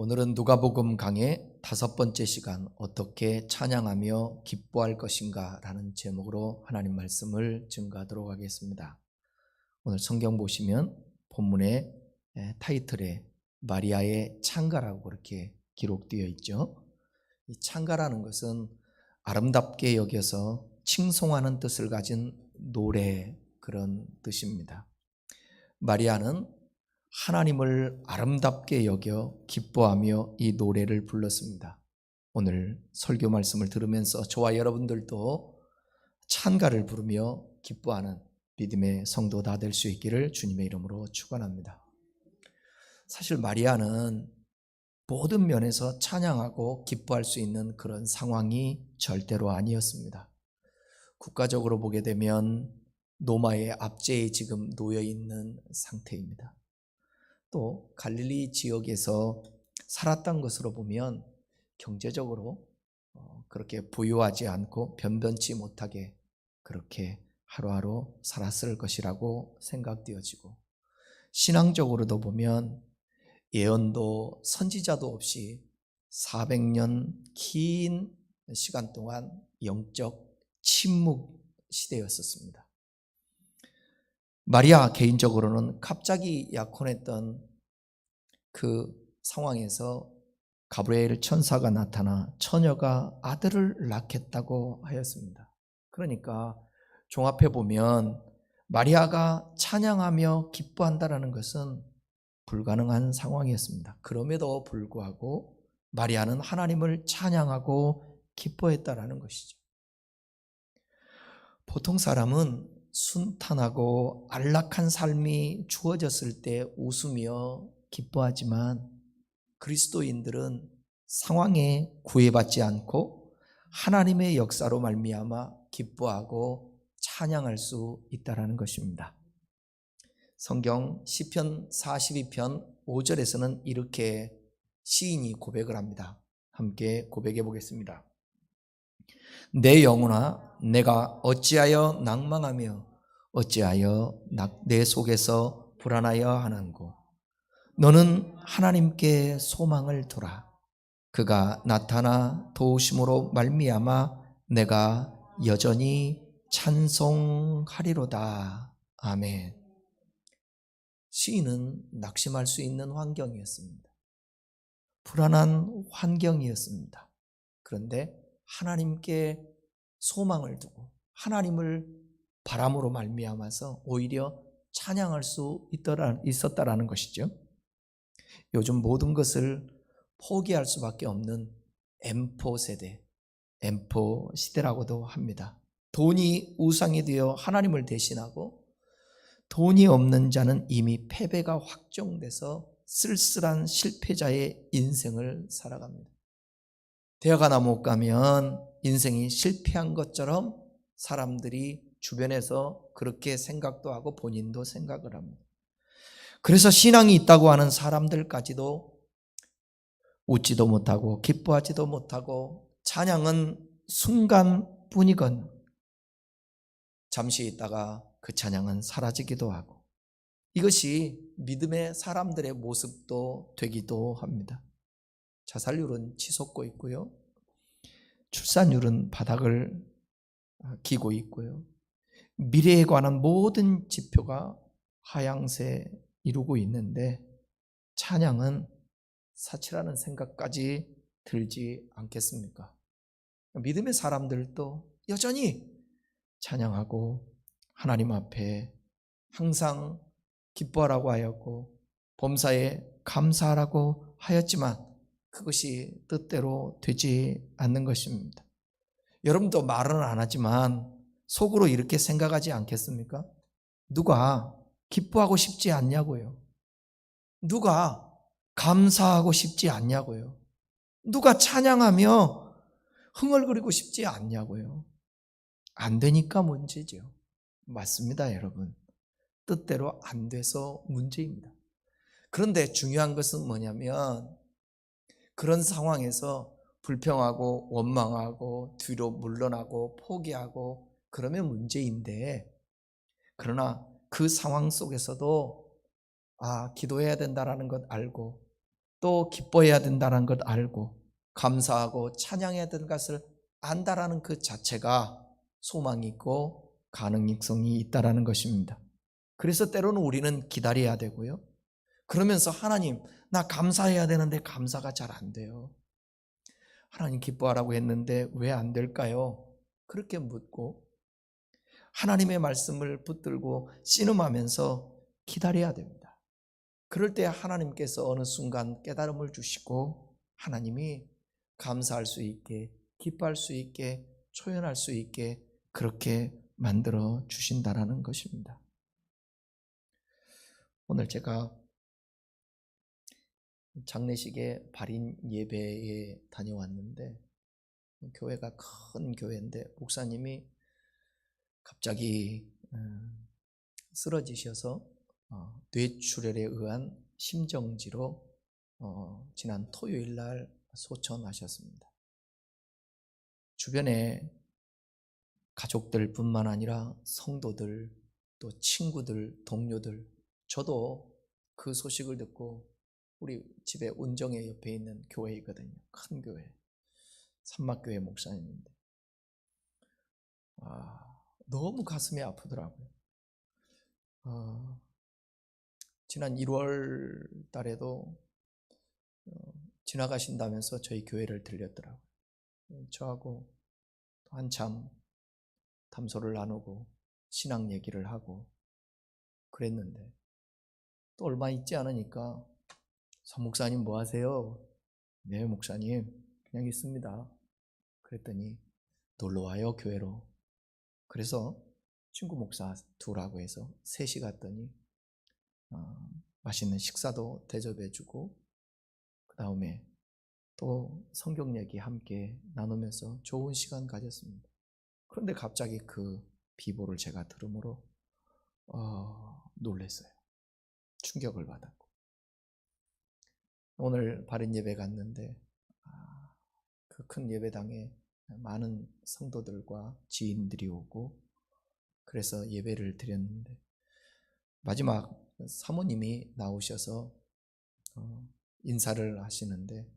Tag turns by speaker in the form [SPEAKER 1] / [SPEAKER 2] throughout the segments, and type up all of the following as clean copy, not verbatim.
[SPEAKER 1] 오늘은 누가복음 강의 5번째 시간, 어떻게 찬양하며 기뻐할 것인가 라는 제목으로 하나님 말씀을 증거하도록 하겠습니다. 오늘 성경 보시면 본문의 타이틀에 마리아의 찬가라고 그렇게 기록되어 있죠. 이 찬가라는 것은 아름답게 여겨서 칭송하는 뜻을 가진 노래, 그런 뜻입니다. 마리아는 하나님을 아름답게 여겨 기뻐하며 이 노래를 불렀습니다. 오늘 설교 말씀을 들으면서 저와 여러분들도 찬가를 부르며 기뻐하는 믿음의 성도 다 될 수 있기를 주님의 이름으로 축원합니다. 사실 마리아는 모든 면에서 찬양하고 기뻐할 수 있는 그런 상황이 절대로 아니었습니다. 국가적으로 보게 되면 로마의 압제에 지금 놓여 있는 상태입니다. 또 갈릴리 지역에서 살았던 것으로 보면 경제적으로 그렇게 부유하지 않고 변변치 못하게 그렇게 하루하루 살았을 것이라고 생각되어지고, 신앙적으로도 보면 예언도 선지자도 없이 400년 긴 시간 동안 영적 침묵 시대였었습니다. 마리아 개인적으로는 갑자기 약혼했던 그 상황에서 가브리엘 천사가 나타나 처녀가 아들을 낳겠다고 하였습니다. 그러니까 종합해 보면 마리아가 찬양하며 기뻐한다는 것은 불가능한 상황이었습니다. 그럼에도 불구하고 마리아는 하나님을 찬양하고 기뻐했다라는 것이죠. 보통 사람은 순탄하고 안락한 삶이 주어졌을 때 웃으며 기뻐하지만, 그리스도인들은 상황에 구애받지 않고 하나님의 역사로 말미암아 기뻐하고 찬양할 수 있다는 것입니다. 성경 시편 42편 5절에서는 이렇게 시인이 고백을 합니다. 함께 고백해 보겠습니다. 내 영혼아, 내가 어찌하여 낭망하며 어찌하여 내 속에서 불안하여 하는고. 너는 하나님께 소망을 두라. 그가 나타나 도우심으로 말미암아 내가 여전히 찬송하리로다. 아멘. 시인은 낙심할 수 있는 환경이었습니다. 불안한 환경이었습니다. 그런데 하나님께 소망을 두고 하나님을 바람으로 말미암아서 오히려 찬양할 수 있었다라는 것이죠. 요즘 모든 것을 포기할 수밖에 없는 M4 세대, M4 시대라고도 합니다. 돈이 우상이 되어 하나님을 대신하고, 돈이 없는 자는 이미 패배가 확정돼서 쓸쓸한 실패자의 인생을 살아갑니다. 대학 하나 못 가면 인생이 실패한 것처럼 사람들이 주변에서 그렇게 생각도 하고 본인도 생각을 합니다. 그래서 신앙이 있다고 하는 사람들까지도 웃지도 못하고 기뻐하지도 못하고, 찬양은 순간뿐이건 잠시 있다가 그 찬양은 사라지기도 하고, 이것이 믿음의 사람들의 모습도 되기도 합니다. 자살률은 치솟고 있고요, 출산율은 바닥을 기고 있고요, 미래에 관한 모든 지표가 하향세 이루고 있는데 찬양은 사치라는 생각까지 들지 않겠습니까? 믿음의 사람들도 여전히 찬양하고 하나님 앞에 항상 기뻐하라고 하였고 범사에 감사하라고 하였지만 그것이 뜻대로 되지 않는 것입니다. 여러분도 말은 안 하지만 속으로 이렇게 생각하지 않겠습니까? 누가 기뻐하고 싶지 않냐고요. 누가 감사하고 싶지 않냐고요. 누가 찬양하며 흥얼거리고 싶지 않냐고요. 안 되니까 문제죠. 맞습니다, 여러분. 뜻대로 안 돼서 문제입니다. 그런데 중요한 것은 뭐냐면, 그런 상황에서 불평하고 원망하고 뒤로 물러나고 포기하고 그러면 문제인데, 그러나 그 상황 속에서도 기도해야 된다는 것 알고 또 기뻐해야 된다는 것 알고 감사하고 찬양해야 되는 것을 안다라는 그 자체가 소망이 있고 가능성이 있다라는 것입니다. 그래서 때로는 우리는 기다려야 되고요. 그러면서 하나님, 나 감사해야 되는데 감사가 잘 안 돼요. 하나님 기뻐하라고 했는데 왜 안 될까요? 그렇게 묻고 하나님의 말씀을 붙들고 씨름하면서 기다려야 됩니다. 그럴 때 하나님께서 어느 순간 깨달음을 주시고 하나님이 감사할 수 있게, 기뻐할 수 있게, 초연할 수 있게 그렇게 만들어 주신다라는 것입니다. 오늘 제가 장례식에 발인 예배에 다녀왔는데 교회가 큰 교회인데 목사님이 갑자기 쓰러지셔서 뇌출혈에 의한 심정지로 지난 토요일 날 소천하셨습니다. 주변에 가족들 뿐만 아니라 성도들, 또 친구들, 동료들, 저도 그 소식을 듣고 우리 집에 운정회 옆에 있는 교회이거든요. 큰 교회, 산막교회 목사님인데 너무 가슴이 아프더라고요. 지난 1월 달에도 지나가신다면서 저희 교회를 들렸더라고요. 저하고 한참 담소를 나누고 신앙 얘기를 하고 그랬는데 또 얼마 있지 않으니까 서 목사님 뭐 하세요? 네 목사님 그냥 있습니다. 그랬더니 놀러와요 교회로. 그래서 친구 목사 둘하고 해서 셋이 갔더니 맛있는 식사도 대접해주고 그 다음에 또 성경 얘기 함께 나누면서 좋은 시간 가졌습니다. 그런데 갑자기 그 비보를 제가 들음으로 놀랐어요. 충격을 받았고 오늘 바른 예배 갔는데 그 큰 예배당에 많은 성도들과 지인들이 오고 그래서 예배를 드렸는데 마지막 사모님이 나오셔서 인사를 하시는데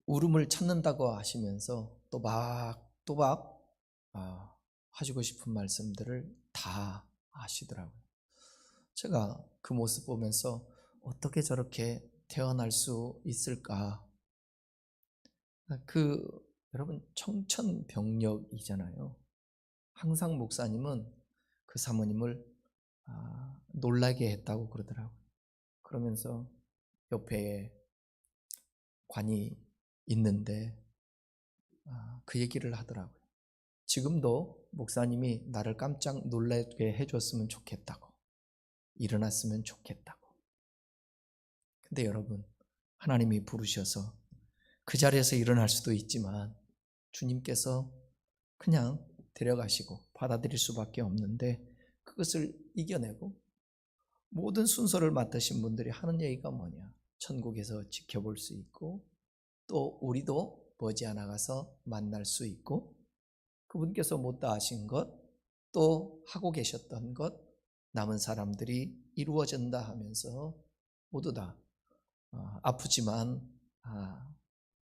[SPEAKER 1] 울음을 참는다고 하시면서 또박 하시고 싶은 말씀들을 다 하시더라고요. 제가 그 모습 보면서 어떻게 저렇게 태어날 수 있을까? 여러분 청천벽력이잖아요. 항상 목사님은 그 사모님을 놀라게 했다고 그러더라고요. 그러면서 옆에 관이 있는데 그 얘기를 하더라고요. 지금도 목사님이 나를 깜짝 놀라게 해줬으면 좋겠다고, 일어났으면 좋겠다고. 근데 여러분, 하나님이 부르셔서 그 자리에서 일어날 수도 있지만 주님께서 그냥 데려가시고 받아들일 수밖에 없는데 그것을 이겨내고 모든 순서를 맡으신 분들이 하는 얘기가 뭐냐? 천국에서 지켜볼 수 있고 또 우리도 머지않아 가서 만날 수 있고 그분께서 못다 하신 것 또 하고 계셨던 것 남은 사람들이 이루어진다 하면서 모두 다 아프지만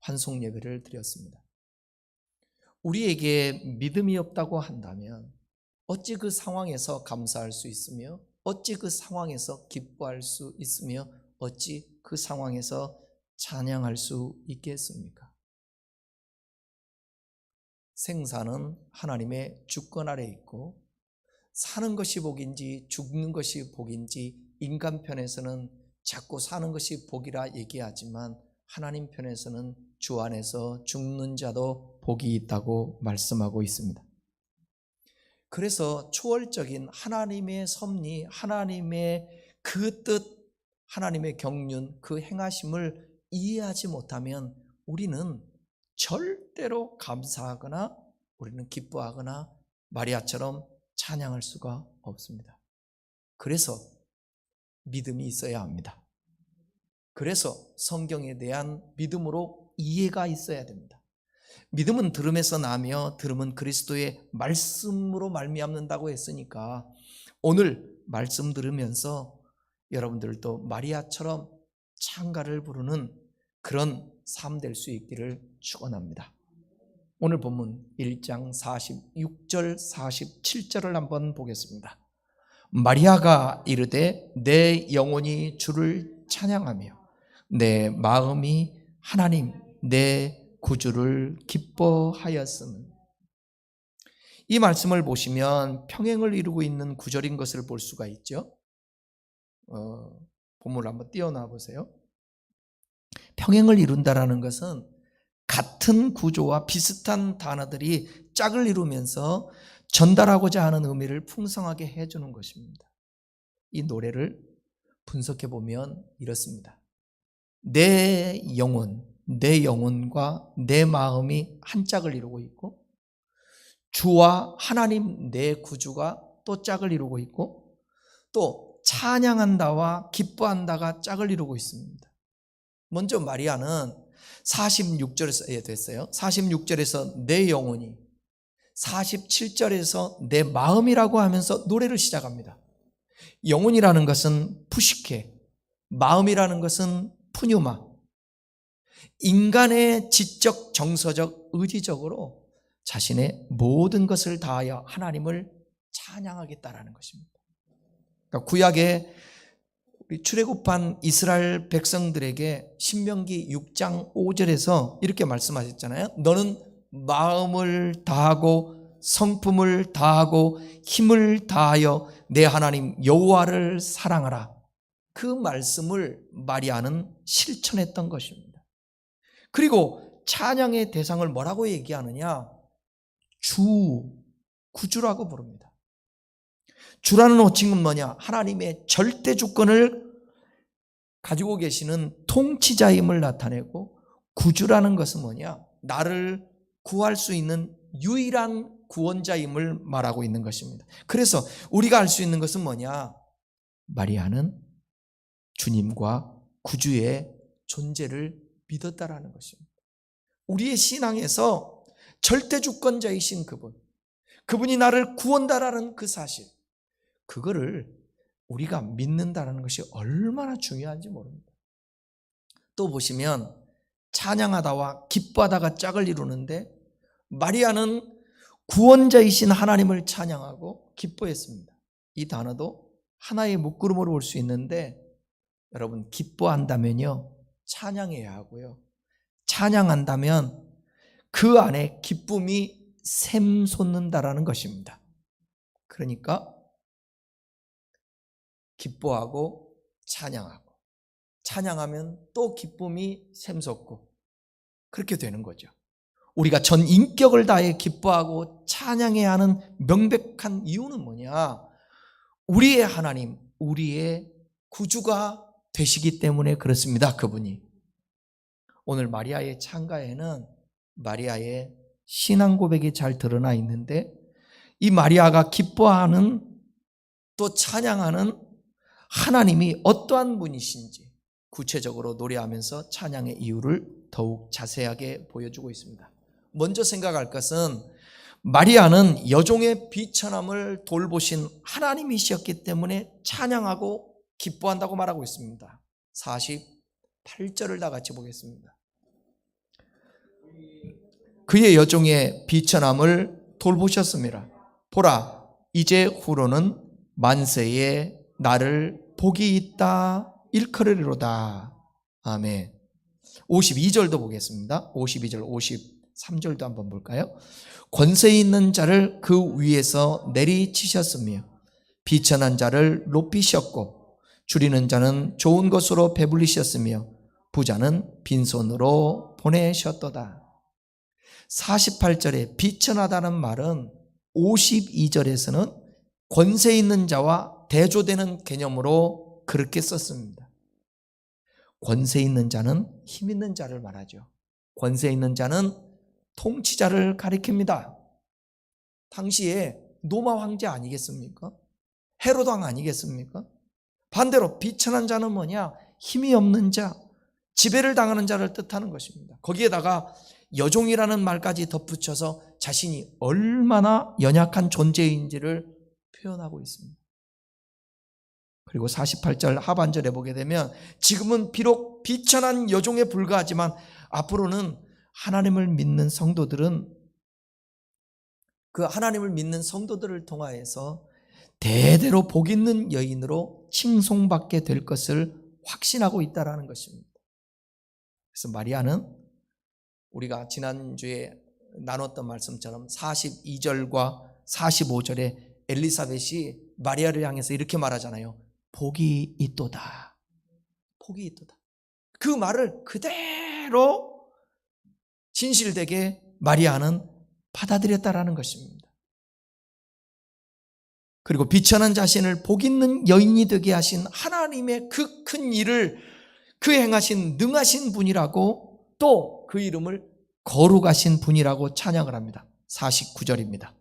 [SPEAKER 1] 환송 예배를 드렸습니다. 우리에게 믿음이 없다고 한다면 어찌 그 상황에서 감사할 수 있으며 어찌 그 상황에서 기뻐할 수 있으며 어찌 그 상황에서 찬양할 수 있겠습니까? 생사는 하나님의 주권 아래 있고 사는 것이 복인지 죽는 것이 복인지 인간 편에서는 자꾸 사는 것이 복이라 얘기하지만 하나님 편에서는 주 안에서 죽는 자도 복이 있다고 말씀하고 있습니다. 그래서 초월적인 하나님의 섭리, 하나님의 그 뜻, 하나님의 경륜, 그 행하심을 이해하지 못하면 우리는 절대로 감사하거나 우리는 기뻐하거나 마리아처럼 찬양할 수가 없습니다. 그래서 믿음이 있어야 합니다. 그래서 성경에 대한 믿음으로 이해가 있어야 됩니다. 믿음은 들음에서 나며 들음은 그리스도의 말씀으로 말미암는다고 했으니까 오늘 말씀 들으면서 여러분들도 마리아처럼 찬가를 부르는 그런 삶 될 수 있기를 축원합니다. 오늘 본문 1장 46절 47절을 한번 보겠습니다. 마리아가 이르되 내 영혼이 주를 찬양하며 내 마음이 하나님 내 구주를 기뻐하였음. 이 말씀을 보시면 평행을 이루고 있는 구절인 것을 볼 수가 있죠. 본문을 한번 띄워놔 보세요. 평행을 이룬다라는 것은 같은 구조와 비슷한 단어들이 짝을 이루면서 전달하고자 하는 의미를 풍성하게 해주는 것입니다. 이 노래를 분석해 보면 이렇습니다. 내 영혼과 내 마음이 한 짝을 이루고 있고, 주와 하나님 내 구주가 또 짝을 이루고 있고, 또 찬양한다와 기뻐한다가 짝을 이루고 있습니다. 먼저 마리아는 46절에서 됐어요. 46절에서 내 영혼이, 47절에서 내 마음이라고 하면서 노래를 시작합니다. 영혼이라는 것은 푸시케, 마음이라는 것은 푸뉴마. 인간의 지적, 정서적, 의지적으로 자신의 모든 것을 다하여 하나님을 찬양하겠다라는 것입니다. 그러니까 구약에 우리 출애굽한 이스라엘 백성들에게 신명기 6장 5절에서 이렇게 말씀하셨잖아요. 너는 마음을 다하고 성품을 다하고 힘을 다하여 내 하나님 여호와를 사랑하라. 그 말씀을 마리아는 실천했던 것입니다. 그리고 찬양의 대상을 뭐라고 얘기하느냐? 구주라고 부릅니다. 주라는 호칭은 뭐냐? 하나님의 절대 주권을 가지고 계시는 통치자임을 나타내고, 구주라는 것은 뭐냐? 나를 구할 수 있는 유일한 구원자임을 말하고 있는 것입니다. 그래서 우리가 알 수 있는 것은 뭐냐? 마리아는 주님과 구주의 존재를 믿었다라는 것입니다. 우리의 신앙에서 절대 주권자이신 그분이 나를 구원다라는 그 사실, 그거를 우리가 믿는다는 것이 얼마나 중요한지 모릅니다. 또 보시면 찬양하다와 기뻐하다가 짝을 이루는데, 마리아는 구원자이신 하나님을 찬양하고 기뻐했습니다. 이 단어도 하나의 묶음으로 볼 수 있는데, 여러분, 기뻐한다면요 찬양해야 하고요, 찬양한다면 그 안에 기쁨이 샘솟는다라는 것입니다. 그러니까 기뻐하고 찬양하고, 찬양하면 또 기쁨이 샘솟고, 그렇게 되는 거죠. 우리가 전 인격을 다해 기뻐하고 찬양해야 하는 명백한 이유는 뭐냐? 우리의 하나님, 우리의 구주가 되시기 때문에 그렇습니다. 그분이. 오늘 마리아의 찬가에는 마리아의 신앙 고백이 잘 드러나 있는데, 이 마리아가 기뻐하는, 또 찬양하는 하나님이 어떠한 분이신지 구체적으로 노래하면서 찬양의 이유를 더욱 자세하게 보여주고 있습니다. 먼저 생각할 것은, 마리아는 여종의 비천함을 돌보신 하나님이셨기 때문에 찬양하고 기뻐한다고 말하고 있습니다. 48절을 다 같이 보겠습니다. 그의 여종의 비천함을 돌보셨습니다. 보라, 이제 후로는 만세에 나를 복이 있다 일컬으리로다. 아멘. 52절도 보겠습니다. 52절, 53절도 한번 볼까요? 권세 있는 자를 그 위에서 내리치셨으며 비천한 자를 높이셨고, 줄이는 자는 좋은 것으로 배불리셨으며 부자는 빈손으로 보내셨도다. 48절에 비천하다는 말은 52절에서는 권세 있는 자와 대조되는 개념으로 그렇게 썼습니다. 권세 있는 자는 힘 있는 자를 말하죠. 권세 있는 자는 통치자를 가리킵니다. 당시에 로마 황제 아니겠습니까? 헤로도 왕 아니겠습니까? 반대로 비천한 자는 뭐냐? 힘이 없는 자, 지배를 당하는 자를 뜻하는 것입니다. 거기에다가 여종이라는 말까지 덧붙여서 자신이 얼마나 연약한 존재인지를 표현하고 있습니다. 그리고 48절 하반절에 보게 되면 지금은 비록 비천한 여종에 불과하지만 앞으로는 하나님을 믿는 성도들은 그 하나님을 믿는 성도들을 통하여서 대대로 복 있는 여인으로 칭송받게 될 것을 확신하고 있다는 것입니다. 그래서 마리아는 우리가 지난주에 나눴던 말씀처럼 42절과 45절에 엘리사벳이 마리아를 향해서 이렇게 말하잖아요. 복이 있도다. 복이 있도다. 그 말을 그대로 진실되게 마리아는 받아들였다라는 것입니다. 그리고 비천한 자신을 복 있는 여인이 되게 하신 하나님의 그 큰 일을 그 행하신 능하신 분이라고 또 그 이름을 거룩하신 분이라고 찬양을 합니다. 49절입니다.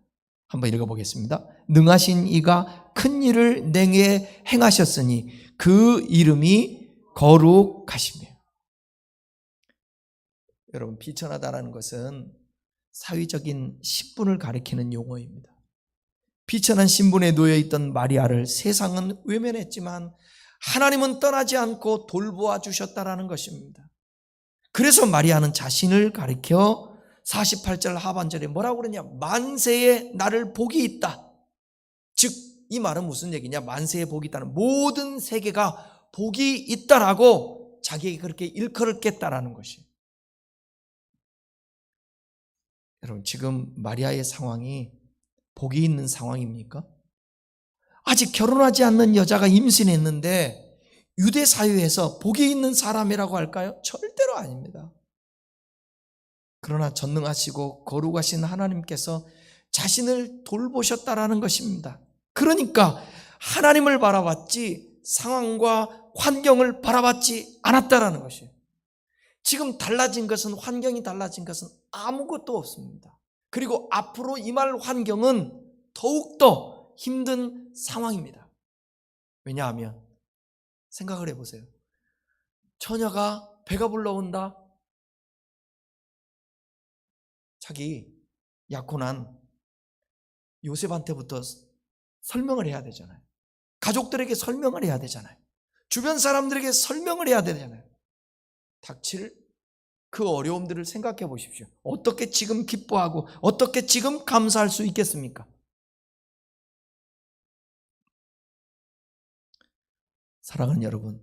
[SPEAKER 1] 한번 읽어보겠습니다. 능하신 이가 큰 일을 내게 행하셨으니 그 이름이 거룩하시며. 여러분, 비천하다라는 것은 사회적인 신분을 가리키는 용어입니다. 비천한 신분에 놓여있던 마리아를 세상은 외면했지만 하나님은 떠나지 않고 돌보아 주셨다라는 것입니다. 그래서 마리아는 자신을 가리켜 48절 하반절에 뭐라고 그러냐? 만세에 나를 복이 있다. 즉 이 말은 무슨 얘기냐? 만세에 복이 있다는, 모든 세계가 복이 있다라고 자기에게 그렇게 일컬었겠다라는 것이. 여러분, 지금 마리아의 상황이 복이 있는 상황입니까? 아직 결혼하지 않는 여자가 임신했는데 유대 사회에서 복이 있는 사람이라고 할까요? 절대로 아닙니다. 그러나 전능하시고 거룩하신 하나님께서 자신을 돌보셨다라는 것입니다. 그러니까 하나님을 바라봤지 상황과 환경을 바라봤지 않았다라는 것이에요. 지금 달라진 것은, 환경이 달라진 것은 아무것도 없습니다. 그리고 앞으로 임할 환경은 더욱더 힘든 상황입니다. 왜냐하면 생각을 해보세요. 처녀가 배가 불러온다. 자기 약혼한 요셉한테부터 설명을 해야 되잖아요. 가족들에게 설명을 해야 되잖아요. 주변 사람들에게 설명을 해야 되잖아요. 닥칠 그 어려움들을 생각해 보십시오. 어떻게 지금 기뻐하고 어떻게 지금 감사할 수 있겠습니까? 사랑하는 여러분,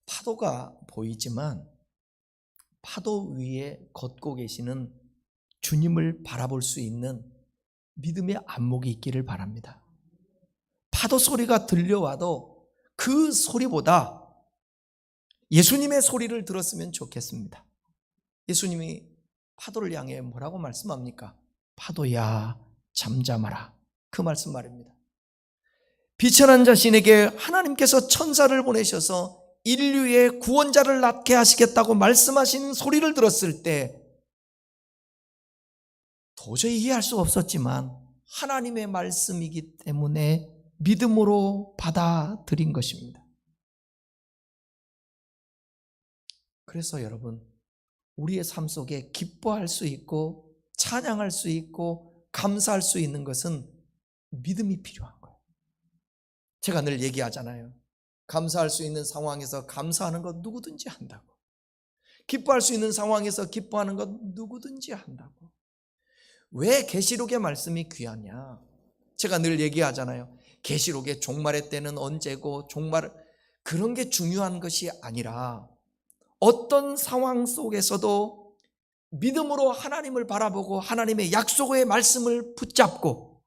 [SPEAKER 1] 파도가 보이지만 파도 위에 걷고 계시는 주님을 바라볼 수 있는 믿음의 안목이 있기를 바랍니다. 파도 소리가 들려와도 그 소리보다 예수님의 소리를 들었으면 좋겠습니다. 예수님이 파도를 향해 뭐라고 말씀합니까? 파도야 잠잠하라, 그 말씀 말입니다. 비천한 자신에게 하나님께서 천사를 보내셔서 인류의 구원자를 낳게 하시겠다고 말씀하신 소리를 들었을 때 도저히 이해할 수 없었지만 하나님의 말씀이기 때문에 믿음으로 받아들인 것입니다. 그래서 여러분, 우리의 삶 속에 기뻐할 수 있고 찬양할 수 있고 감사할 수 있는 것은 믿음이 필요한 거예요. 제가 늘 얘기하잖아요. 감사할 수 있는 상황에서 감사하는 것 누구든지 한다고. 기뻐할 수 있는 상황에서 기뻐하는 것 누구든지 한다고. 왜 계시록의 말씀이 귀하냐? 제가 늘 얘기하잖아요. 계시록의 종말의 때는 언제고 그런 게 중요한 것이 아니라 어떤 상황 속에서도 믿음으로 하나님을 바라보고 하나님의 약속의 말씀을 붙잡고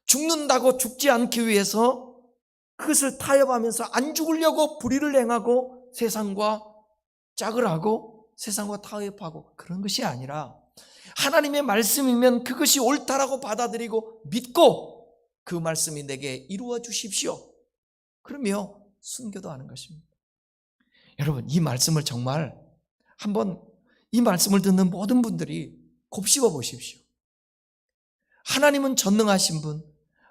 [SPEAKER 1] 죽는다고 죽지 않기 위해서 그것을 타협하면서 안 죽으려고 불의를 행하고 세상과 짝을 하고 세상과 타협하고 그런 것이 아니라 하나님의 말씀이면 그것이 옳다라고 받아들이고 믿고 그 말씀이 내게 이루어 주십시오. 그러며 순교도 하는 것입니다. 여러분, 이 말씀을 정말 한번, 이 말씀을 듣는 모든 분들이 곱씹어 보십시오. 하나님은 전능하신 분,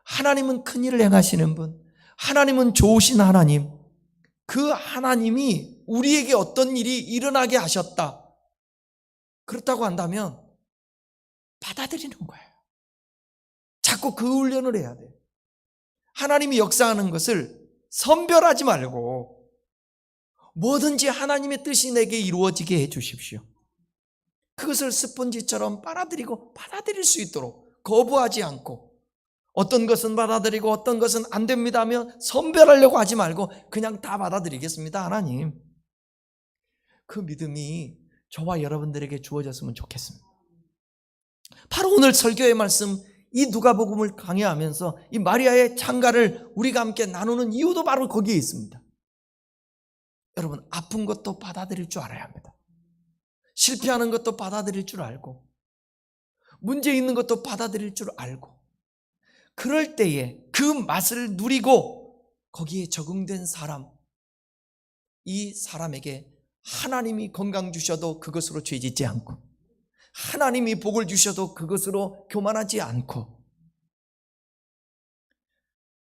[SPEAKER 1] 하나님은 큰 일을 행하시는 분, 하나님은 좋으신 하나님, 그 하나님이 우리에게 어떤 일이 일어나게 하셨다. 그렇다고 한다면 받아들이는 거예요. 자꾸 그 훈련을 해야 돼요. 하나님이 역사하는 것을 선별하지 말고 뭐든지 하나님의 뜻이 내게 이루어지게 해 주십시오. 그것을 스펀지처럼 빨아들이고 받아들일 수 있도록 거부하지 않고, 어떤 것은 받아들이고 어떤 것은 안 됩니다 하면 선별하려고 하지 말고 그냥 다 받아들이겠습니다 하나님. 그 믿음이 저와 여러분들에게 주어졌으면 좋겠습니다. 바로 오늘 설교의 말씀, 이 누가복음을 강의하면서 이 마리아의 찬가를 우리가 함께 나누는 이유도 바로 거기에 있습니다. 여러분, 아픈 것도 받아들일 줄 알아야 합니다. 실패하는 것도 받아들일 줄 알고, 문제 있는 것도 받아들일 줄 알고, 그럴 때에 그 맛을 누리고 거기에 적응된 사람, 이 사람에게 하나님이 건강 주셔도 그것으로 죄짓지 않고, 하나님이 복을 주셔도 그것으로 교만하지 않고,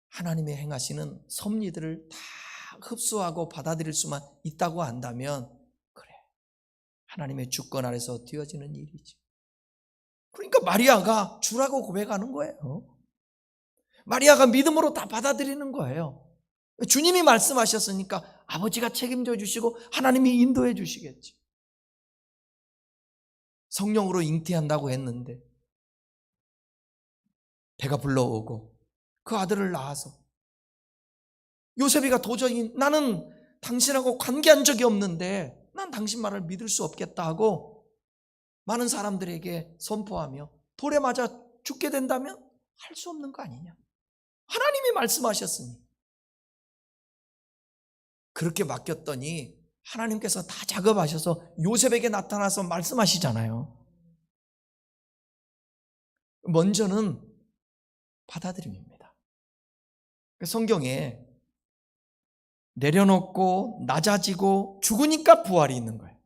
[SPEAKER 1] 하나님의 행하시는 섭리들을 다 흡수하고 받아들일 수만 있다고 한다면, 그래, 하나님의 주권 아래서 되어지는 일이지. 그러니까 마리아가 주라고 고백하는 거예요. 마리아가 믿음으로 다 받아들이는 거예요. 주님이 말씀하셨으니까 아버지가 책임져 주시고 하나님이 인도해 주시겠지. 성령으로 잉태한다고 했는데 배가 불러오고 그 아들을 낳아서 요셉이가 도저히 나는 당신하고 관계한 적이 없는데 난 당신 말을 믿을 수 없겠다 하고 많은 사람들에게 선포하며 돌에 맞아 죽게 된다면 할 수 없는 거 아니냐. 하나님이 말씀하셨으니. 그렇게 맡겼더니 하나님께서 다 작업하셔서 요셉에게 나타나서 말씀하시잖아요. 먼저는 받아들임입니다. 성경에 내려놓고 낮아지고 죽으니까 부활이 있는 거예요.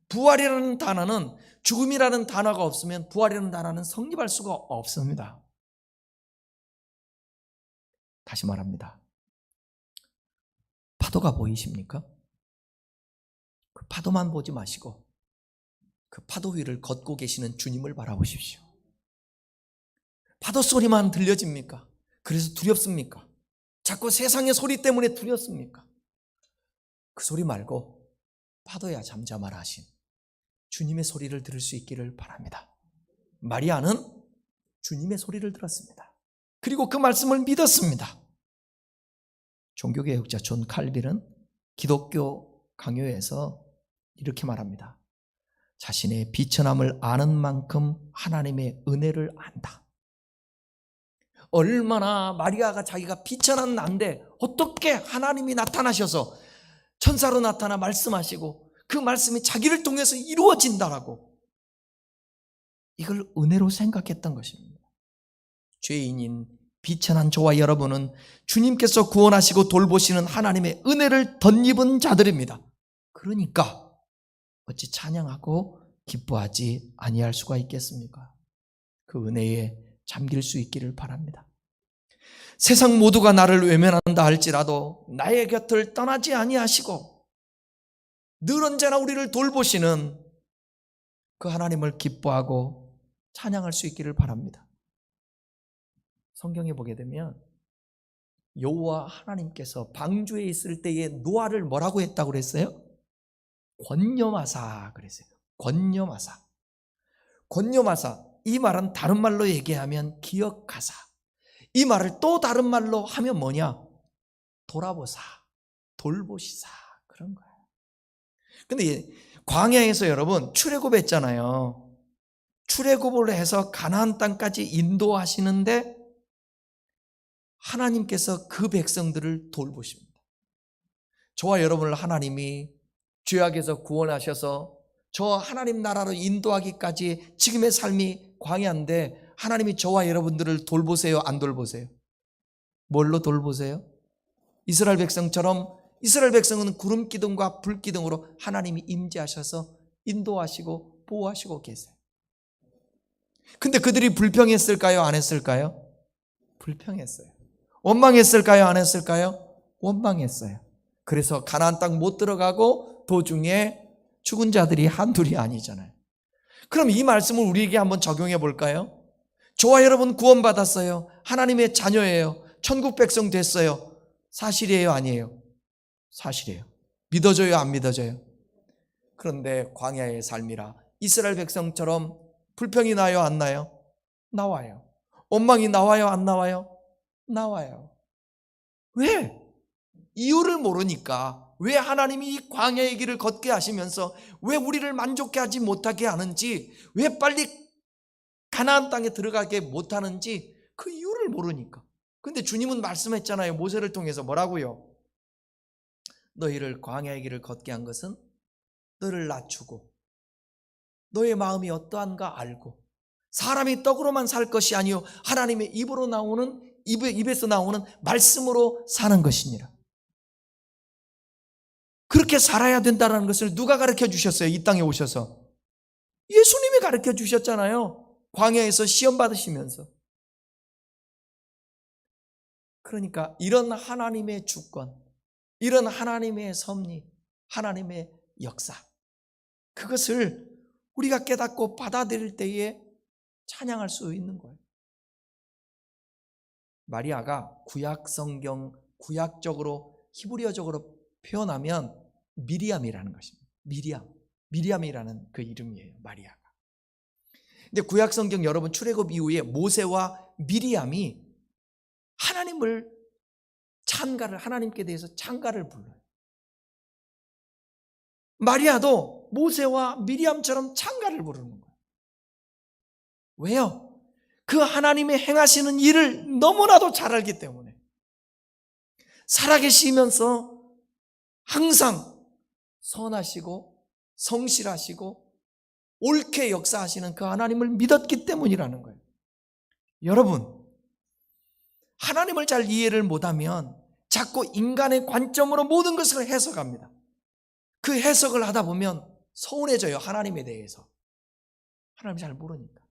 [SPEAKER 1] 부활이라는 단어는, 죽음이라는 단어가 없으면 부활이라는 단어는 성립할 수가 없습니다. 다시 말합니다. 파도가 보이십니까? 그 파도만 보지 마시고 그 파도 위를 걷고 계시는 주님을 바라보십시오. 파도 소리만 들려집니까? 그래서 두렵습니까? 자꾸 세상의 소리 때문에 두렵습니까? 그 소리 말고 파도야 잠잠하라 하신 주님의 소리를 들을 수 있기를 바랍니다. 마리아는 주님의 소리를 들었습니다. 그리고 그 말씀을 믿었습니다. 종교개혁자 존 칼빈은 기독교 강요에서 이렇게 말합니다. 자신의 비천함을 아는 만큼 하나님의 은혜를 안다. 얼마나 마리아가 자기가 비천한 난데 어떻게 하나님이 나타나셔서 천사로 나타나 말씀하시고 그 말씀이 자기를 통해서 이루어진다라고, 이걸 은혜로 생각했던 것입니다. 죄인인 비천한 저와 여러분은 주님께서 구원하시고 돌보시는 하나님의 은혜를 덧입은 자들입니다. 그러니까 어찌 찬양하고 기뻐하지 아니할 수가 있겠습니까? 그 은혜에 잠길 수 있기를 바랍니다. 세상 모두가 나를 외면한다 할지라도 나의 곁을 떠나지 아니하시고 늘 언제나 우리를 돌보시는 그 하나님을 기뻐하고 찬양할 수 있기를 바랍니다. 성경에 보게 되면 여호와 하나님께서 방주에 있을 때에 노아를 뭐라고 했다고 그랬어요? 권념하사 그랬어요. 권념하사. 권념하사. 이 말은 다른 말로 얘기하면 기억하사. 이 말을 또 다른 말로 하면 뭐냐? 돌아보사, 돌보시사, 그런 거예요. 근데 광야에서 여러분 출애굽했잖아요. 출애굽을 해서 가나안 땅까지 인도하시는데 하나님께서 그 백성들을 돌보십니다. 저와 여러분을 하나님이 죄악에서 구원하셔서 저 하나님 나라로 인도하기까지 지금의 삶이 광야인데 하나님이 저와 여러분들을 돌보세요, 안 돌보세요? 뭘로 돌보세요? 이스라엘 백성처럼 이스라엘 백성은 구름 기둥과 불 기둥으로 하나님이 임재하셔서 인도하시고 보호하시고 계세요. 근데 그들이 불평했을까요? 안 했을까요? 불평했어요. 원망했을까요? 안 했을까요? 원망했어요. 그래서 가나안 땅 못 들어가고 도중에 죽은 자들이 한둘이 아니잖아요. 그럼 이 말씀을 우리에게 한번 적용해 볼까요? 저와 여러분 구원받았어요. 하나님의 자녀예요. 천국 백성 됐어요. 사실이에요, 아니에요? 사실이에요. 믿어져요, 안 믿어져요? 그런데 광야의 삶이라 이스라엘 백성처럼 불평이 나요, 안 나요? 나와요. 원망이 나와요, 안 나와요? 나와요. 왜? 이유를 모르니까. 왜 하나님이 이 광야의 길을 걷게 하시면서 왜 우리를 만족해 하지 못하게 하는지, 왜 빨리 가나안 땅에 들어가게 못하는지 그 이유를 모르니까. 근데 주님은 말씀했잖아요. 모세를 통해서 뭐라고요? 너희를 광야의 길을 걷게 한 것은 너를 낮추고 너의 마음이 어떠한가 알고 사람이 떡으로만 살 것이 아니요 하나님의 입에서 나오는 말씀으로 사는 것이니라. 그렇게 살아야 된다는 것을 누가 가르쳐 주셨어요? 이 땅에 오셔서 예수님이 가르쳐 주셨잖아요. 광야에서 시험 받으시면서. 그러니까 이런 하나님의 주권, 이런 하나님의 섭리, 하나님의 역사, 그것을 우리가 깨닫고 받아들일 때에 찬양할 수 있는 거예요. 마리아가 구약 성경, 구약적으로 히브리어적으로 표현하면 미리암이라는 것입니다. 미리암이라는 그 이름이에요, 마리아가. 근데 구약 성경 여러분 출애굽 이후에 모세와 미리암이 하나님께 대해서 찬가를 불러요. 마리아도 모세와 미리암처럼 찬가를 부르는 거예요. 왜요? 그 하나님의 행하시는 일을 너무나도 잘 알기 때문에. 살아계시면서 항상 선하시고 성실하시고 옳게 역사하시는 그 하나님을 믿었기 때문이라는 거예요. 여러분, 하나님을 잘 이해를 못하면 자꾸 인간의 관점으로 모든 것을 해석합니다. 그 해석을 하다 보면 서운해져요, 하나님에 대해서. 하나님 잘 모르니까.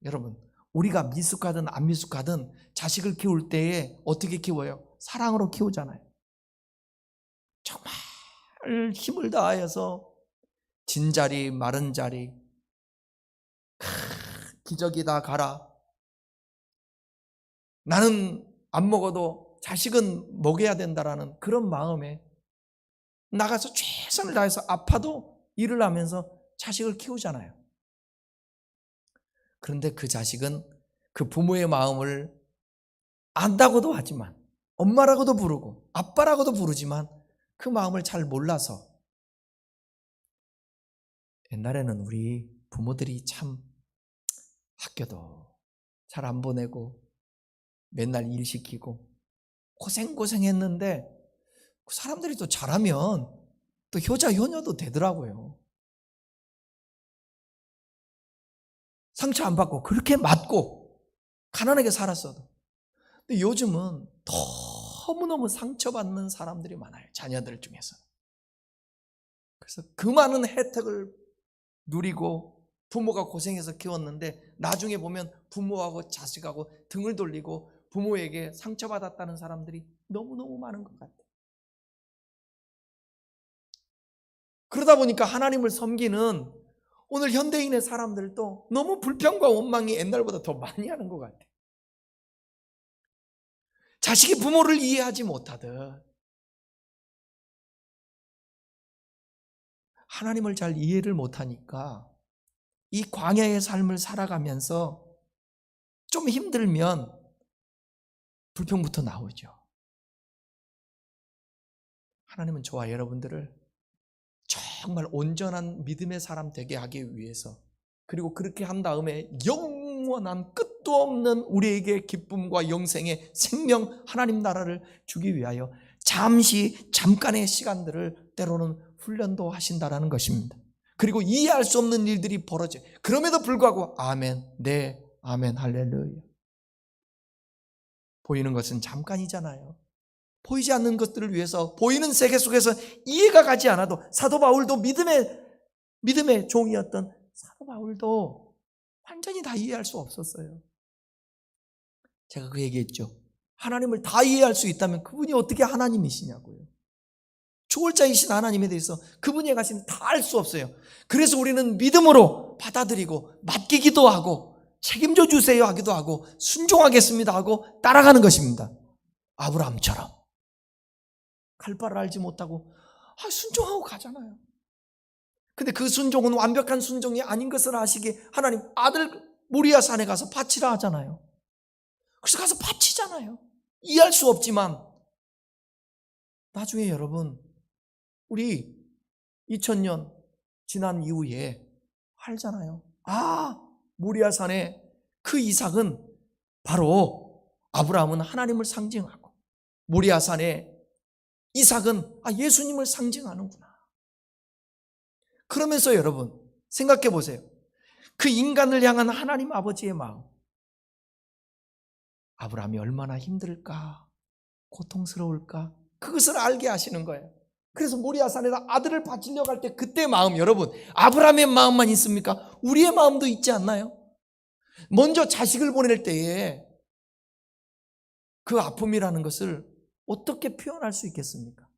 [SPEAKER 1] 여러분, 우리가 미숙하든 안 미숙하든 자식을 키울 때에 어떻게 키워요? 사랑으로 키우잖아요. 정말 힘을 다하여서 진자리 마른 자리 기저귀다 가라. 나는 안 먹어도 자식은 먹여야 된다라는 그런 마음에 나가서 최선을 다해서 아파도 일을 하면서 자식을 키우잖아요. 그런데 그 자식은 그 부모의 마음을 안다고도 하지만 엄마라고도 부르고 아빠라고도 부르지만 그 마음을 잘 몰라서 옛날에는 우리 부모들이 참 학교도 잘 안 보내고 맨날 일 시키고 고생했는데 그 사람들이 또 잘하면 또 효자 효녀도 되더라고요. 상처 안 받고 그렇게 맞고 가난하게 살았어도. 근데 요즘은 너무너무 상처받는 사람들이 많아요, 자녀들 중에서. 그래서 그 많은 혜택을 누리고 부모가 고생해서 키웠는데 나중에 보면 부모하고 자식하고 등을 돌리고 부모에게 상처받았다는 사람들이 너무너무 많은 것 같아요. 그러다 보니까 하나님을 섬기는 오늘 현대인의 사람들도 너무 불평과 원망이 옛날보다 더 많이 하는 것 같아요. 자식이 부모를 이해하지 못하듯 하나님을 잘 이해를 못하니까 이 광야의 삶을 살아가면서 좀 힘들면 불평부터 나오죠. 하나님은 저와 여러분들을 정말 온전한 믿음의 사람 되게 하기 위해서, 그리고 그렇게 한 다음에 영원한 끝도 없는 우리에게 기쁨과 영생의 생명 하나님 나라를 주기 위하여 잠깐의 시간들을 때로는 훈련도 하신다라는 것입니다. 그리고 이해할 수 없는 일들이 벌어져요. 그럼에도 불구하고 아멘, 네, 아멘, 할렐루야. 보이는 것은 잠깐이잖아요. 보이지 않는 것들을 위해서 보이는 세계 속에서 이해가 가지 않아도 사도 바울도 믿음의 종이었던 사도 바울도 완전히 다 이해할 수 없었어요. 제가 그 얘기했죠. 하나님을 다 이해할 수 있다면 그분이 어떻게 하나님이시냐고요. 초월자이신 하나님에 대해서 그분이 가시는 다 알 수 없어요. 그래서 우리는 믿음으로 받아들이고 맡기기도 하고 책임져 주세요 하기도 하고 순종하겠습니다 하고 따라가는 것입니다. 아브라함처럼. 갈 바를 알지 못하고 순종하고 가잖아요. 근데 그 순종은 완벽한 순종이 아닌 것을 아시기에 하나님 아들 모리아 산에 가서 바치라 하잖아요. 그래서 가서 바치잖아요. 이해할 수 없지만 나중에 여러분 우리 2000년 지난 이후에 알잖아요. 모리아 산에 그 이삭은 바로 아브라함은 하나님을 상징하고 모리아 산에 이삭은 예수님을 상징하는구나. 그러면서 여러분 생각해 보세요. 그 인간을 향한 하나님 아버지의 마음, 아브라함이 얼마나 힘들까, 고통스러울까, 그것을 알게 하시는 거예요. 그래서 모리아산에다 아들을 바치려고 할 때 그때 마음, 여러분 아브라함의 마음만 있습니까? 우리의 마음도 있지 않나요? 먼저 자식을 보낼 때에 그 아픔이라는 것을 어떻게 표현할 수 있겠습니까?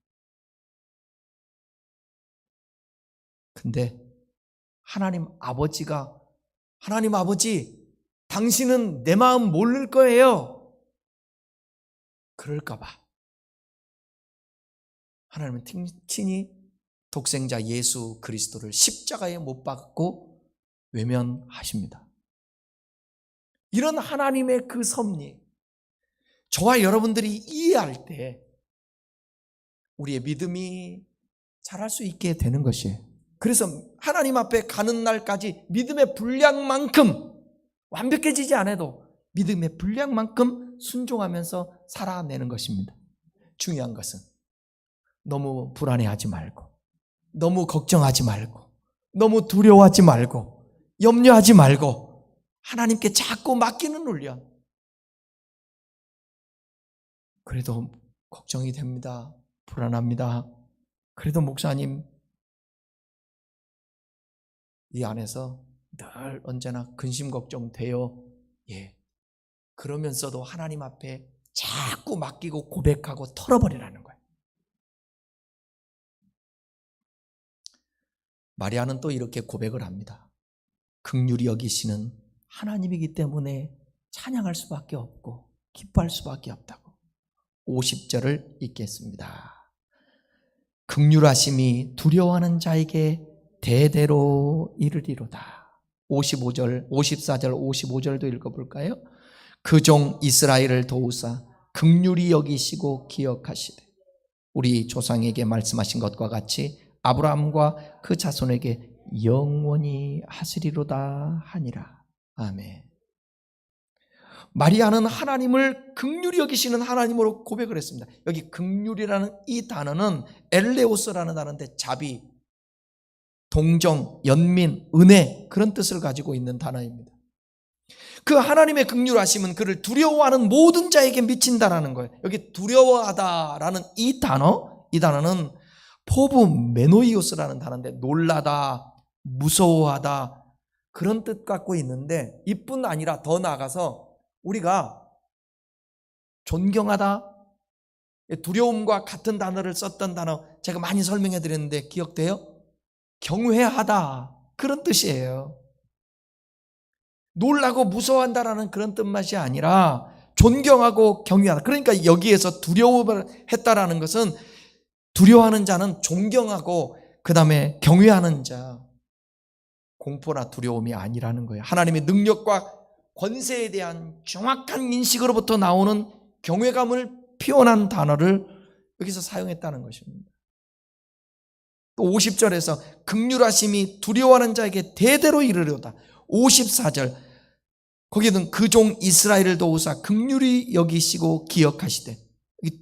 [SPEAKER 1] 근데 하나님 아버지가 하나님 아버지 당신은 내 마음 모를 거예요. 그럴까 봐 하나님은 친히 독생자 예수 그리스도를 십자가에 못 박고 외면하십니다. 이런 하나님의 그 섭리, 저와 여러분들이 이해할 때 우리의 믿음이 자랄 수 있게 되는 것이에요. 그래서 하나님 앞에 가는 날까지 믿음의 분량만큼, 완벽해지지 않아도 믿음의 분량만큼 순종하면서 살아내는 것입니다. 중요한 것은 너무 불안해하지 말고, 너무 걱정하지 말고, 너무 두려워하지 말고, 염려하지 말고 하나님께 자꾸 맡기는 훈련. 그래도 걱정이 됩니다. 불안합니다. 그래도 목사님 이 안에서 늘 언제나 근심 걱정돼요. 그러면서도 하나님 앞에 자꾸 맡기고 고백하고 털어버리라는 거예요. 마리아는 또 이렇게 고백을 합니다. 긍휼히 여기시는 하나님이기 때문에 찬양할 수밖에 없고 기뻐할 수밖에 없다고. 50절을 읽겠습니다. 긍휼하심이 두려워하는 자에게 대대로 이르리로다. 55절, 54절, 55절도 읽어볼까요? 그 종 이스라엘을 도우사 긍휼히 여기시고 기억하시되 우리 조상에게 말씀하신 것과 같이 아브라함과 그 자손에게 영원히 하시리로다 하니라. 아멘. 마리아는 하나님을 긍휼히 여기시는 하나님으로 고백을 했습니다. 여기 긍휼이라는 이 단어는 엘레오스라는 단어인데 자비, 동정, 연민, 은혜 그런 뜻을 가지고 있는 단어입니다. 그 하나님의 긍휼하심은 그를 두려워하는 모든 자에게 미친다라는 거예요. 여기 두려워하다라는 이 단어는 포브 메노이오스라는 단어인데 놀라다, 무서워하다 그런 뜻 갖고 있는데 이뿐 아니라 더 나아가서 우리가 존경하다, 두려움과 같은 단어를 썼던 단어 제가 많이 설명해 드렸는데 기억돼요? 경외하다 그런 뜻이에요. 놀라고 무서워한다라는 그런 뜻맛이 아니라 존경하고 경외하다. 그러니까 여기에서 두려움을 했다라는 것은 두려워하는 자는 존경하고 그 다음에 경외하는 자, 공포나 두려움이 아니라는 거예요. 하나님의 능력과 권세에 대한 정확한 인식으로부터 나오는 경외감을 표현한 단어를 여기서 사용했다는 것입니다. 또 50절에서 긍휼하심이 두려워하는 자에게 대대로 이르리로다. 54절 거기는 그 종 이스라엘을 도우사 긍휼히 여기시고 기억하시되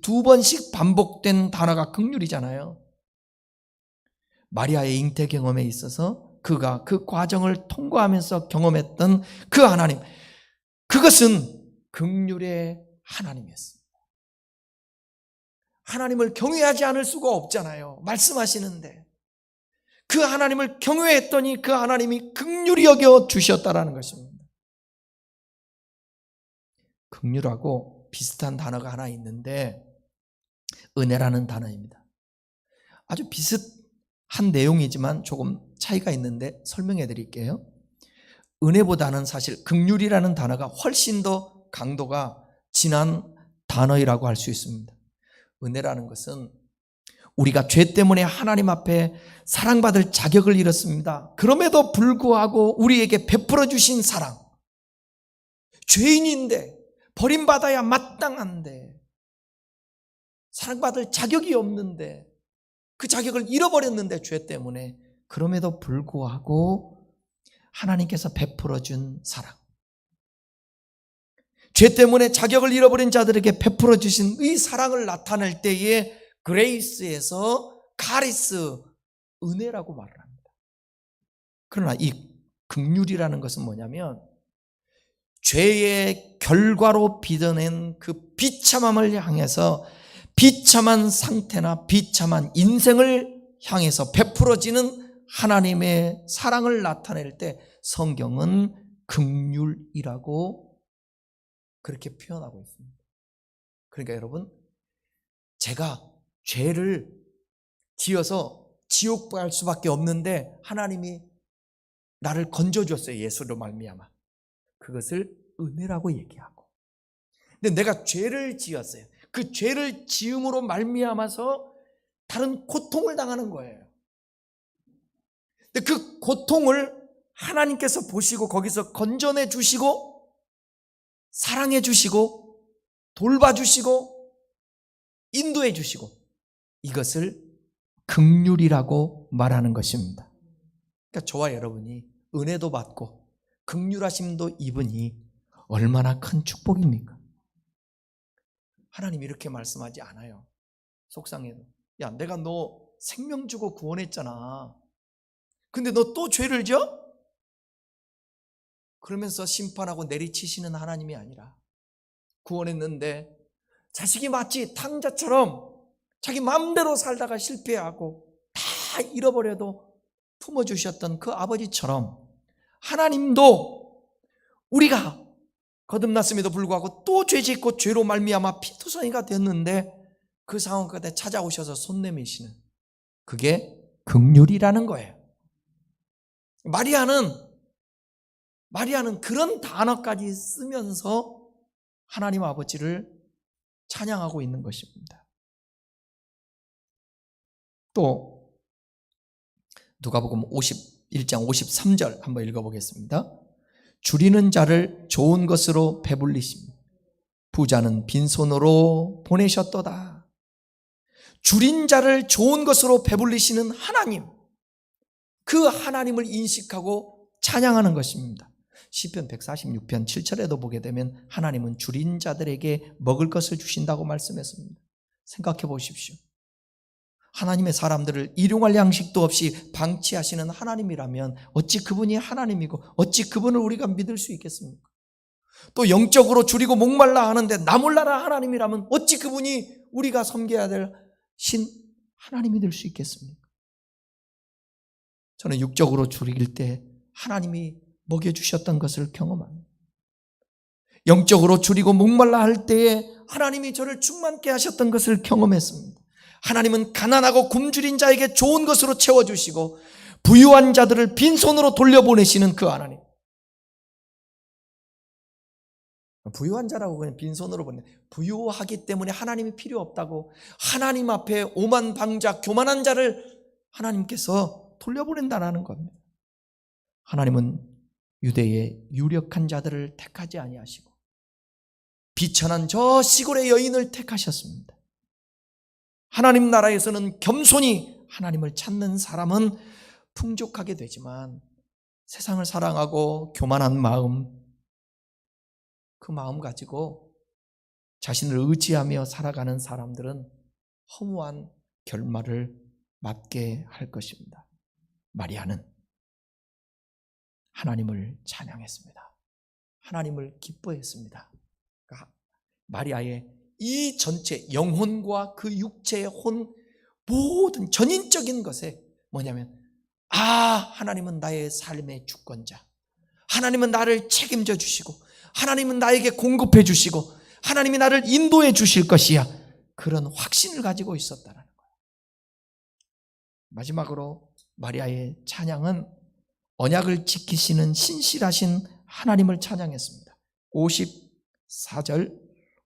[SPEAKER 1] 두 번씩 반복된 단어가 긍휼이잖아요. 마리아의 잉태 경험에 있어서 그가 그 과정을 통과하면서 경험했던 그 하나님, 그것은 긍휼의 하나님이었습니다. 하나님을 경외하지 않을 수가 없잖아요. 말씀하시는데 그 하나님을 경외했더니 그 하나님이 긍휼히 여겨 주셨다라는 것입니다. 긍휼하고 비슷한 단어가 하나 있는데 은혜라는 단어입니다. 아주 비슷한 내용이지만 조금 차이가 있는데 설명해 드릴게요. 은혜보다는 사실 긍휼이라는 단어가 훨씬 더 강도가 진한 단어이라고 할 수 있습니다. 은혜라는 것은 우리가 죄 때문에 하나님 앞에 사랑받을 자격을 잃었습니다. 그럼에도 불구하고 우리에게 베풀어 주신 사랑, 죄인인데 버림받아야 마땅한데 사랑받을 자격이 없는데 그 자격을 잃어버렸는데 죄 때문에, 그럼에도 불구하고 하나님께서 베풀어 준 사랑, 죄 때문에 자격을 잃어버린 자들에게 베풀어 주신 이 사랑을 나타낼 때에 그레이스에서 카리스, 은혜라고 말을 합니다. 그러나 이 긍휼이라는 것은 뭐냐면 죄의 결과로 빚어낸 그 비참함을 향해서 비참한 상태나 비참한 인생을 향해서 베풀어지는 하나님의 사랑을 나타낼 때 성경은 긍휼이라고 그렇게 표현하고 있습니다. 그러니까 여러분, 제가 죄를 지어서 지옥 갈 수밖에 없는데 하나님이 나를 건져줬어요. 예수로 말미암아. 그것을 은혜라고 얘기하고, 근데 내가 죄를 지었어요. 그 죄를 지음으로 말미암아서 다른 고통을 당하는 거예요. 근데 그 고통을 하나님께서 보시고 거기서 건져내 주시고 사랑해 주시고 돌봐주시고 인도해 주시고, 이것을 긍휼이라고 말하는 것입니다. 그러니까 저와 여러분이 은혜도 받고 긍휼하심도 입으니 얼마나 큰 축복입니까? 하나님 이렇게 말씀하지 않아요. 속상해도, 야, 내가 너 생명 주고 구원했잖아. 근데 너 또 죄를 져? 그러면서 심판하고 내리치시는 하나님이 아니라, 구원했는데 자식이 마치 탕자처럼 자기 마음대로 살다가 실패하고 다 잃어버려도 품어주셨던 그 아버지처럼 하나님도 우리가 거듭났음에도 불구하고 또 죄짓고 죄로 말미암아 피투성이가 됐는데 그 상황 끝에 찾아오셔서 손 내미시는, 그게 긍휼이라는 거예요. 마리아는 그런 단어까지 쓰면서 하나님 아버지를 찬양하고 있는 것입니다. 또 누가복음 51장 53절 한번 읽어보겠습니다. 줄이는 자를 좋은 것으로 배불리시며 부자는 빈손으로 보내셨도다. 줄인 자를 좋은 것으로 배불리시는 하나님, 그 하나님을 인식하고 찬양하는 것입니다. 시편 146편 7절에도 보게 되면 하나님은 줄인 자들에게 먹을 것을 주신다고 말씀했습니다. 생각해 보십시오. 하나님의 사람들을 일용할 양식도 없이 방치하시는 하나님이라면 어찌 그분이 하나님이고 어찌 그분을 우리가 믿을 수 있겠습니까? 또 영적으로 줄이고 목말라 하는데 나몰라라 하나님이라면 어찌 그분이 우리가 섬겨야 될 신 하나님이 될 수 있겠습니까? 저는 육적으로 줄일 때 하나님이 먹여주셨던 것을 경험합니다. 영적으로 줄이고 목말라 할 때에 하나님이 저를 충만케 하셨던 것을 경험했습니다. 하나님은 가난하고 굶주린 자에게 좋은 것으로 채워주시고 부유한 자들을 빈손으로 돌려보내시는 그 하나님. 부유한 자라고 그냥 빈손으로 보내, 부유하기 때문에 하나님이 필요 없다고 하나님 앞에 오만방자 교만한 자를 하나님께서 돌려보낸다는 겁니다. 하나님은 유대의 유력한 자들을 택하지 아니하시고 비천한 저 시골의 여인을 택하셨습니다. 하나님 나라에서는 겸손히 하나님을 찾는 사람은 풍족하게 되지만 세상을 사랑하고 교만한 마음, 그 마음 가지고 자신을 의지하며 살아가는 사람들은 허무한 결말을 맞게 할 것입니다. 마리아는 하나님을 찬양했습니다. 하나님을 기뻐했습니다. 그러니까 마리아의 이 전체 영혼과 그 육체의 혼, 모든 전인적인 것에 뭐냐면, 하나님은 나의 삶의 주권자, 하나님은 나를 책임져 주시고 하나님은 나에게 공급해 주시고 하나님이 나를 인도해 주실 것이야, 그런 확신을 가지고 있었다는 거예요. 마지막으로 마리아의 찬양은 언약을 지키시는 신실하신 하나님을 찬양했습니다. 54절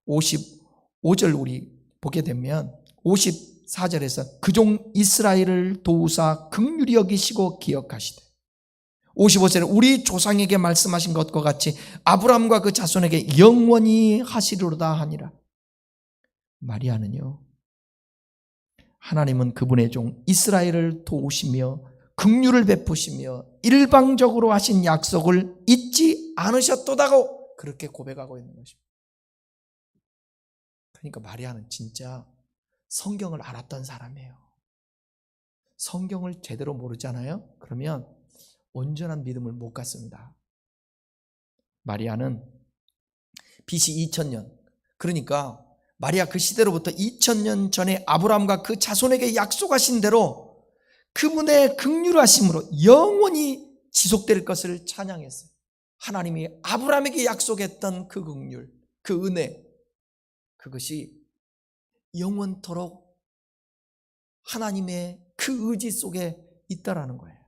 [SPEAKER 1] 55절 우리 보게 되면 50 54절에서 그 종 이스라엘을 도우사 긍휼히 여기시고 기억하시되 55절에 우리 조상에게 말씀하신 것과 같이 아브라함과 그 자손에게 영원히 하시리로다 하니라. 마리아는요, 하나님은 그분의 종 이스라엘을 도우시며 긍휼을 베푸시며 일방적으로 하신 약속을 잊지 않으셨도다고 그렇게 고백하고 있는 것입니다. 그러니까 마리아는 진짜 성경을 알았던 사람이에요. 성경을 제대로 모르잖아요? 그러면 온전한 믿음을 못 갖습니다. 마리아는 BC 2000년, 그러니까 마리아 그 시대로부터 2000년 전에 아브라함과 그 자손에게 약속하신 대로 그분의 긍휼하심으로 영원히 지속될 것을 찬양했어요. 하나님이 아브라함에게 약속했던 그 긍휼, 그 은혜, 그것이 영원토록 하나님의 그 의지 속에 있다라는 거예요.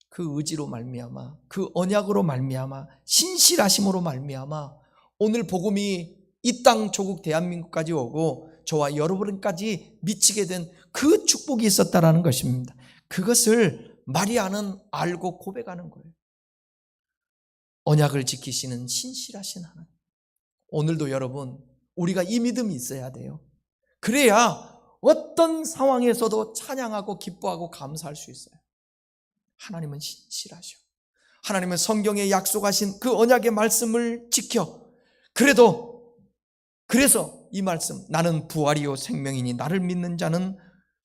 [SPEAKER 1] 그 의지로 말미암아, 그 언약으로 말미암아, 신실하심으로 말미암아 오늘 복음이 이 땅 조국 대한민국까지 오고 저와 여러분까지 미치게 된 그 축복이 있었다라는 것입니다. 그것을 마리아는 알고 고백하는 거예요. 언약을 지키시는 신실하신 하나님. 오늘도 여러분, 우리가 이 믿음이 있어야 돼요. 그래야 어떤 상황에서도 찬양하고 기뻐하고 감사할 수 있어요. 하나님은 신실하셔. 하나님은 성경에 약속하신 그 언약의 말씀을 지켜. 그래서 이 말씀, 나는 부활이요 생명이니 나를 믿는 자는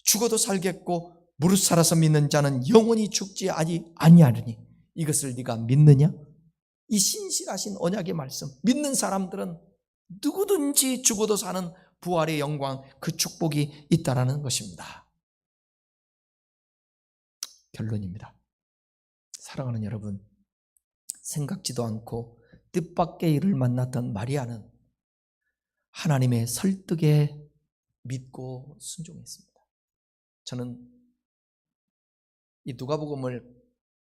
[SPEAKER 1] 죽어도 살겠고 무릇 살아서 믿는 자는 영원히 죽지 아니하리니 이것을 네가 믿느냐? 이 신실하신 언약의 말씀, 믿는 사람들은 누구든지 죽어도 사는 부활의 영광, 그 축복이 있다라는 것입니다. 결론입니다. 사랑하는 여러분, 생각지도 않고 뜻밖의 일을 만났던 마리아는 하나님의 설득에 믿고 순종했습니다. 저는 이 누가복음을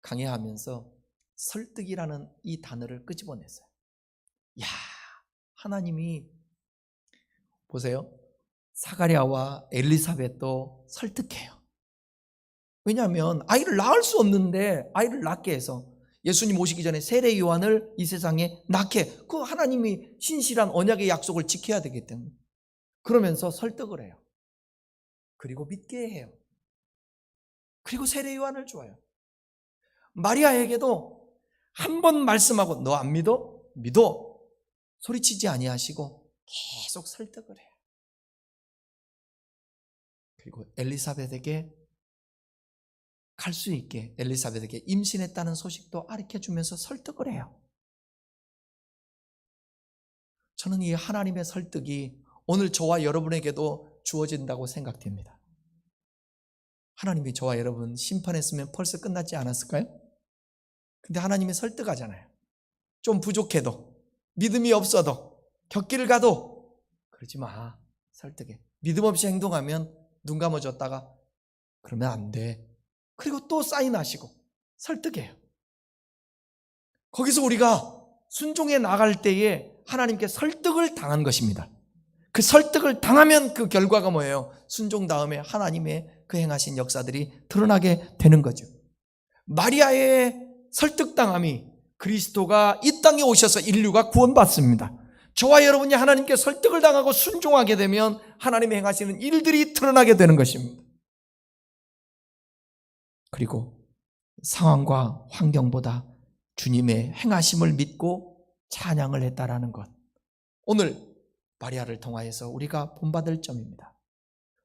[SPEAKER 1] 강해하면서 설득이라는 이 단어를 끄집어냈어요. 야, 하나님이 보세요. 사가랴와 엘리사벳도 설득해요. 왜냐하면 아이를 낳을 수 없는데 아이를 낳게 해서 예수님 오시기 전에 세례 요한을 이 세상에 낳게, 그 하나님이 신실한 언약의 약속을 지켜야 되기 때문에 그러면서 설득을 해요. 그리고 믿게 해요. 그리고 세례 요한을 줘요. 마리아에게도 한 번 말씀하고 너 안 믿어? 믿어. 소리치지 아니하시고 계속 설득을 해요. 그리고 엘리사벳에게 갈 수 있게 엘리사벳에게 임신했다는 소식도 알려주면서 설득을 해요. 저는 이 하나님의 설득이 오늘 저와 여러분에게도 주어진다고 생각됩니다. 하나님이 저와 여러분 심판했으면 벌써 끝났지 않았을까요? 근데 하나님이 설득하잖아요. 좀 부족해도, 믿음이 없어도, 곁길을 가도 그러지 마. 설득해. 믿음 없이 행동하면 눈 감아줬다가 그러면 안 돼. 그리고 또 사인하시고 설득해요. 거기서 우리가 순종해 나갈 때에 하나님께 설득을 당한 것입니다. 그 설득을 당하면 그 결과가 뭐예요? 순종 다음에 하나님의 그 행하신 역사들이 드러나게 되는 거죠. 마리아의 설득당함이 그리스도가 이 땅에 오셔서 인류가 구원받습니다. 저와 여러분이 하나님께 설득을 당하고 순종하게 되면 하나님의 행하시는 일들이 드러나게 되는 것입니다. 그리고 상황과 환경보다 주님의 행하심을 믿고 찬양을 했다라는 것, 오늘 마리아를 통하여서 우리가 본받을 점입니다.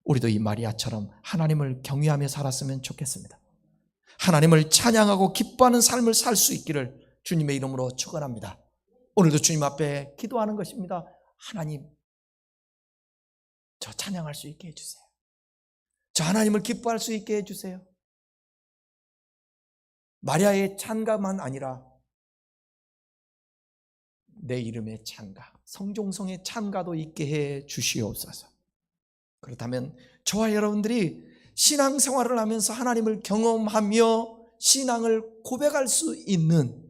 [SPEAKER 1] 우리도 이 마리아처럼 하나님을 경외하며 살았으면 좋겠습니다. 하나님을 찬양하고 기뻐하는 삶을 살 수 있기를 주님의 이름으로 축원합니다. 오늘도 주님 앞에 기도하는 것입니다. 하나님, 저 찬양할 수 있게 해주세요. 저 하나님을 기뻐할 수 있게 해주세요. 마리아의 찬가만 아니라 내 이름의 찬가, 성종성의 찬가도 있게 해 주시옵소서. 그렇다면 저와 여러분들이 신앙생활을 하면서 하나님을 경험하며 신앙을 고백할 수 있는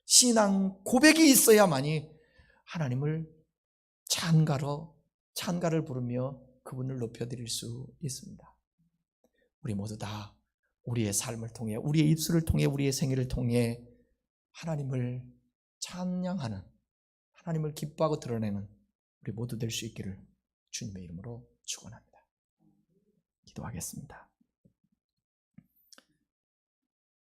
[SPEAKER 1] 신앙 고백이 있어야만이 하나님을 찬가를 부르며 그분을 높여드릴 수 있습니다. 우리 모두 다 우리의 삶을 통해, 우리의 입술을 통해, 우리의 생애를 통해 하나님을 찬양하는, 하나님을 기뻐하고 드러내는 우리 모두 될 수 있기를 주님의 이름으로 축원합니다. 기도하겠습니다.